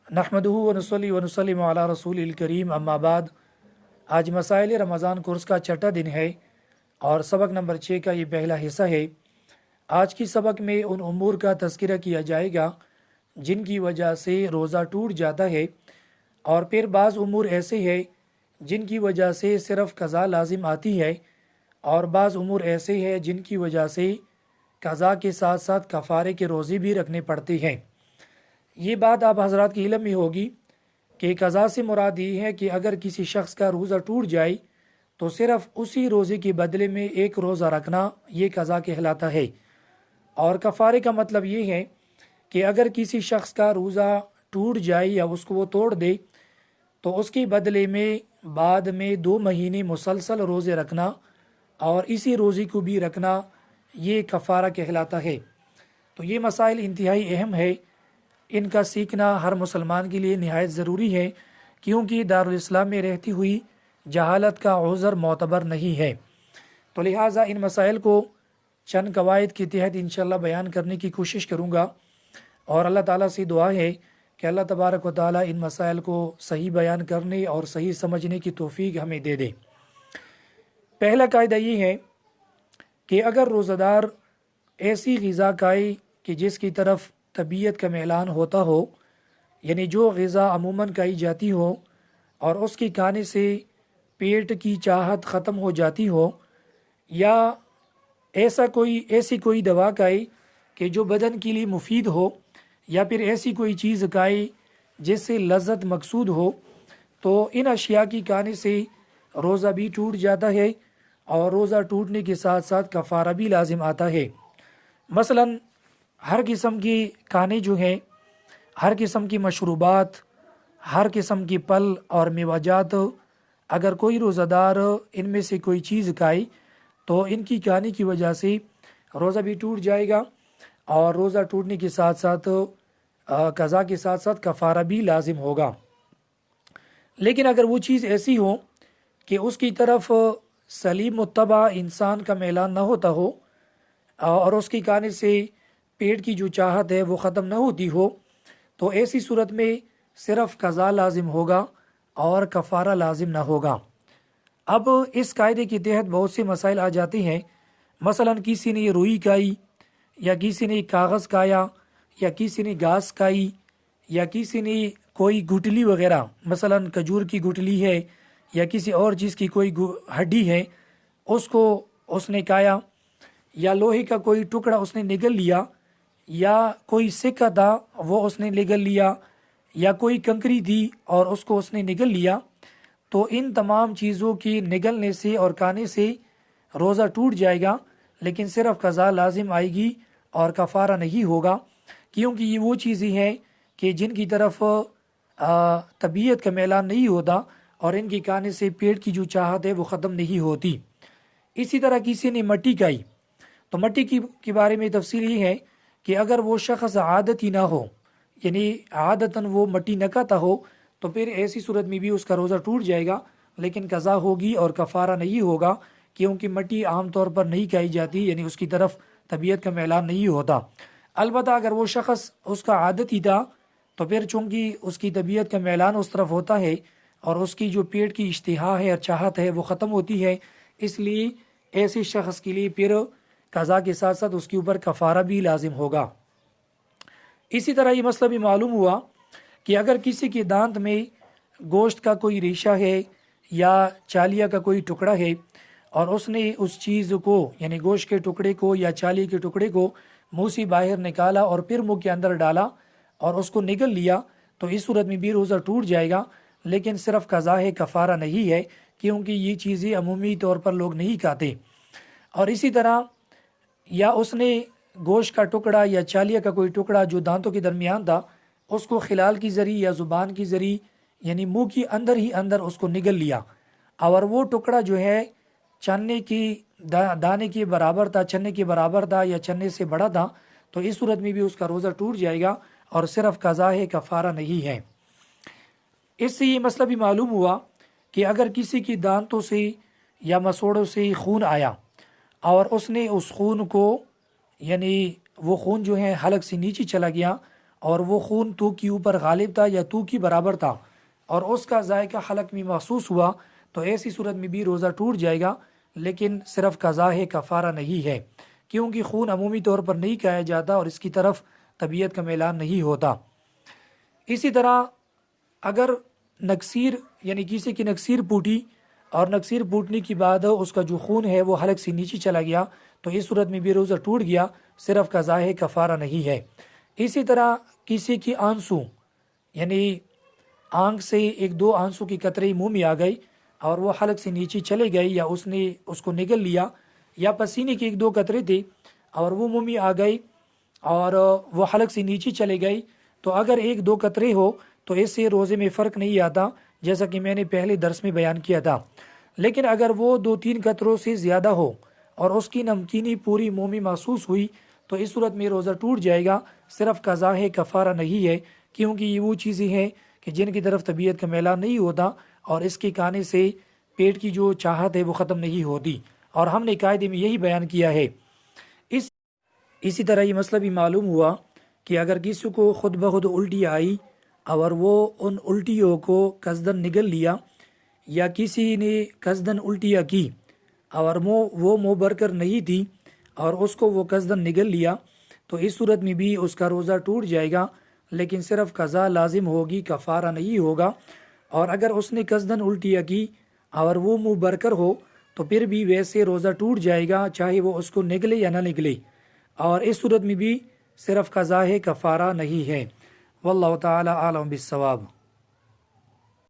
نحمدہ ونصلی ونسلم علی رسول الکریم اما بعد۔ آج مسائل رمضان کورس کا چھٹا دن ہے اور سبق نمبر 6 کا یہ پہلا حصہ ہے۔ آج کی سبق میں ان امور کا تذکرہ کیا جائے گا جن کی وجہ سے روزہ ٹوٹ جاتا ہے، اور پھر بعض امور ایسے ہیں جن کی وجہ سے صرف قضا لازم آتی ہے، اور بعض امور ایسے ہیں جن کی وجہ سے قضا کے ساتھ ساتھ کفارے کے روزے بھی رکھنے پڑتے ہیں۔ یہ بات آپ حضرات کے علم میں ہوگی کہ قضا سے مراد یہ ہے کہ اگر کسی شخص کا روزہ ٹوٹ جائے تو صرف اسی روزے کے بدلے میں ایک روزہ رکھنا یہ قضا کہلاتا ہے، اور کفارے کا مطلب یہ ہے کہ اگر کسی شخص کا روزہ ٹوٹ جائے یا اس کو وہ توڑ دے تو اس کے بدلے میں بعد میں 2 مہینے مسلسل روزے رکھنا اور اسی روزے کو بھی رکھنا یہ کفارہ کہلاتا ہے۔ تو یہ مسائل انتہائی اہم ہے، ان کا سیکھنا ہر مسلمان کے لیے نہایت ضروری ہے، کیونکہ دارالاسلام میں رہتی ہوئی جہالت کا عذر معتبر نہیں ہے۔ تو لہٰذا ان مسائل کو چند قواعد کے تحت انشاءاللہ بیان کرنے کی کوشش کروں گا، اور اللہ تعالیٰ سے دعا ہے کہ اللہ تبارک و تعالیٰ ان مسائل کو صحیح بیان کرنے اور صحیح سمجھنے کی توفیق ہمیں دے دے۔ پہلا قاعدہ یہ ہے کہ اگر روزہ دار ایسی غذا کھائے کہ جس کی طرف طبیعت کا میلان ہوتا ہو، یعنی جو غذا عموماً کھائی جاتی ہو اور اس کے کھانے سے پیٹ کی چاہت ختم ہو جاتی ہو، یا ایسی کوئی دوا کھائے کہ جو بدن کے لیے مفید ہو، یا پھر ایسی کوئی چیز کھائے جس سے لذت مقصود ہو، تو ان اشیاء کی کھانے سے روزہ بھی ٹوٹ جاتا ہے، اور روزہ ٹوٹنے کے ساتھ ساتھ کفارہ بھی لازم آتا ہے۔ مثلاً ہر قسم کے کھانے جو ہیں، ہر قسم کی مشروبات، ہر قسم کی پھل اور میوہ جات، اگر کوئی روزہ دار ان میں سے کوئی چیز کھائے تو ان کی کھانے کی وجہ سے روزہ بھی ٹوٹ جائے گا، اور روزہ ٹوٹنے کے ساتھ ساتھ قضا کے ساتھ ساتھ کفارہ بھی لازم ہوگا۔ لیکن اگر وہ چیز ایسی ہو کہ اس کی طرف سلیم متبع انسان کا میلان نہ ہوتا ہو، اور اس کی کھانے سے پیٹ کی جو چاہت ہے وہ ختم نہ ہوتی ہو، تو ایسی صورت میں صرف قضا لازم ہوگا اور کفارہ لازم نہ ہوگا۔ اب اس قاعدے کے تحت بہت سے مسائل آ جاتے ہیں۔ مثلاً کسی نے روئی کھائی، یا کسی نے کاغذ کھایا، یا کسی نے گھاس کھائی، یا کسی نے کوئی گٹلی وغیرہ، مثلاً کھجور کی گٹلی ہے یا کسی اور چیز کی کوئی ہڈی ہے، اس کو اس نے کھایا، یا لوہے کا کوئی ٹکڑا اس نے نگل لیا، یا کوئی سکہ تھا وہ اس نے نگل لیا، یا کوئی کنکری تھی اور اس کو اس نے نگل لیا، تو ان تمام چیزوں کی نگلنے سے اور کھانے سے روزہ ٹوٹ جائے گا، لیکن صرف قضا لازم آئے گی اور کفارہ نہیں ہوگا، کیونکہ یہ وہ چیزیں ہیں کہ جن کی طرف طبیعت کا میلان نہیں ہوتا، اور ان کے کھانے سے پیٹ کی جو چاہت ہے وہ ختم نہیں ہوتی۔ اسی طرح کسی نے مٹی کھائی، تو مٹی کے بارے میں تفصیل یہ ہے کہ اگر وہ شخص عادتی نہ ہو، یعنی عادتاً وہ مٹی نہ کھاتا ہو، تو پھر ایسی صورت میں بھی اس کا روزہ ٹوٹ جائے گا، لیکن قضا ہوگی اور کفارہ نہیں ہوگا، کیونکہ مٹی عام طور پر نہیں کھائی جاتی، یعنی اس کی طرف طبیعت کا میلان نہیں ہوتا۔ البتہ اگر وہ شخص اس کا عادتی تھا، تو پھر چونکہ اس کی طبیعت کا میلان اس طرف ہوتا ہے اور اس کی جو پیٹ کی اشتہا ہے اور چاہت ہے وہ ختم ہوتی ہے، اس لیے ایسے شخص کے لیے پھر قضا کے ساتھ ساتھ اس کے اوپر کفارہ بھی لازم ہوگا۔ اسی طرح یہ مسئلہ بھی معلوم ہوا کہ اگر کسی کے دانت میں گوشت کا کوئی ریشہ ہے یا چالیا کا کوئی ٹکڑا ہے، اور اس نے اس چیز کو، یعنی گوشت کے ٹکڑے کو یا چالی کے ٹکڑے کو منہ سے باہر نکالا اور پھر منہ کے اندر ڈالا اور اس کو نگل لیا، تو اس صورت میں بھی روزہ ٹوٹ جائے گا، لیکن صرف قضا ہے، کفارہ نہیں ہے، کیونکہ یہ چیزیں عمومی طور پر لوگ نہیں کھاتے۔ اور اسی طرح یا اس نے گوشت کا ٹکڑا یا چالیا کا کوئی ٹکڑا جو دانتوں کے درمیان تھا، اس کو خلال کی ذریعے یا زبان کی ذریعے، یعنی منہ کے اندر ہی اندر اس کو نگل لیا، اور وہ ٹکڑا جو ہے چنے کی دانے کے برابر تھا، چنے کے برابر تھا یا چنے سے بڑا تھا، تو اس صورت میں بھی اس کا روزہ ٹوٹ جائے گا اور صرف قضا ہے، کفارہ نہیں ہے۔ اس سے یہ مسئلہ بھی معلوم ہوا کہ اگر کسی کی دانتوں سے یا مسوڑوں سے خون آیا اور اس نے اس خون کو، یعنی وہ خون جو ہے حلق سے نیچے چلا گیا اور وہ خون تو کے اوپر غالب تھا یا تو کے برابر تھا اور اس کا ذائقہ حلق میں محسوس ہوا تو ایسی صورت میں بھی روزہ ٹوٹ جائے گا، لیکن صرف قضا ہے، کفارہ نہیں ہے، کیونکہ خون عمومی طور پر نہیں کھایا جاتا اور اس کی طرف طبیعت کا میلان نہیں ہوتا۔ اسی طرح اگر نکسیر یعنی کسی کی نکسیر پوٹی اور نکسیر پوٹنے کے بعد اس کا جو خون ہے وہ حلق سے نیچے چلا گیا تو اس صورت میں بھی روزہ ٹوٹ گیا، صرف قضا ہے، کفارہ نہیں ہے۔ اسی طرح کسی کی آنسو یعنی آنکھ سے ایک دو آنسو کی قطرے منہ میں آ گئی اور وہ حلق سے نیچے چلے گئی یا اس نے اس کو نگل لیا، یا پسینے کے ایک دو قطرے تھے اور وہ منہ میں آ گئی اور وہ حلق سے نیچے چلے گئی، تو اگر ایک دو قطرے ہو تو اس سے روزے میں فرق نہیں آتا، جیسا کہ میں نے پہلے درس میں بیان کیا تھا۔ لیکن اگر وہ دو تین قطروں سے زیادہ ہو اور اس کی نمکینی پوری منہ میں محسوس ہوئی تو اس صورت میں روزہ ٹوٹ جائے گا، صرف قضا ہے، کفارہ نہیں ہے، کیونکہ یہ وہ چیزیں ہیں کہ جن کی طرف طبیعت کا میلان نہیں ہوتا اور اس کے کھانے سے پیٹ کی جو چاہت ہے وہ ختم نہیں ہوتی، اور ہم نے قاعدے میں یہی بیان کیا ہے۔ اسی طرح یہ مسئلہ بھی معلوم ہوا کہ اگر کسی کو خود بخود الٹی آئی اور وہ ان الٹیوں کو قصدن نگل لیا یا کسی نے قصدن الٹیاں کی اور وہ منہ بھر کر نہیں تھی اور اس کو وہ قصدن نگل لیا تو اس صورت میں بھی اس کا روزہ ٹوٹ جائے گا، لیکن صرف قضا لازم ہوگی، کفارہ نہیں ہوگا۔ اور اگر اس نے قصدن الٹیاں کی اور وہ منہ بھر کر ہو تو پھر بھی ویسے روزہ ٹوٹ جائے گا، چاہے وہ اس کو نگلے یا نہ نگلے، اور اس صورت میں بھی صرف قضا ہے، کفارہ نہیں ہے۔ واللہ تعالی اعلم بالصواب۔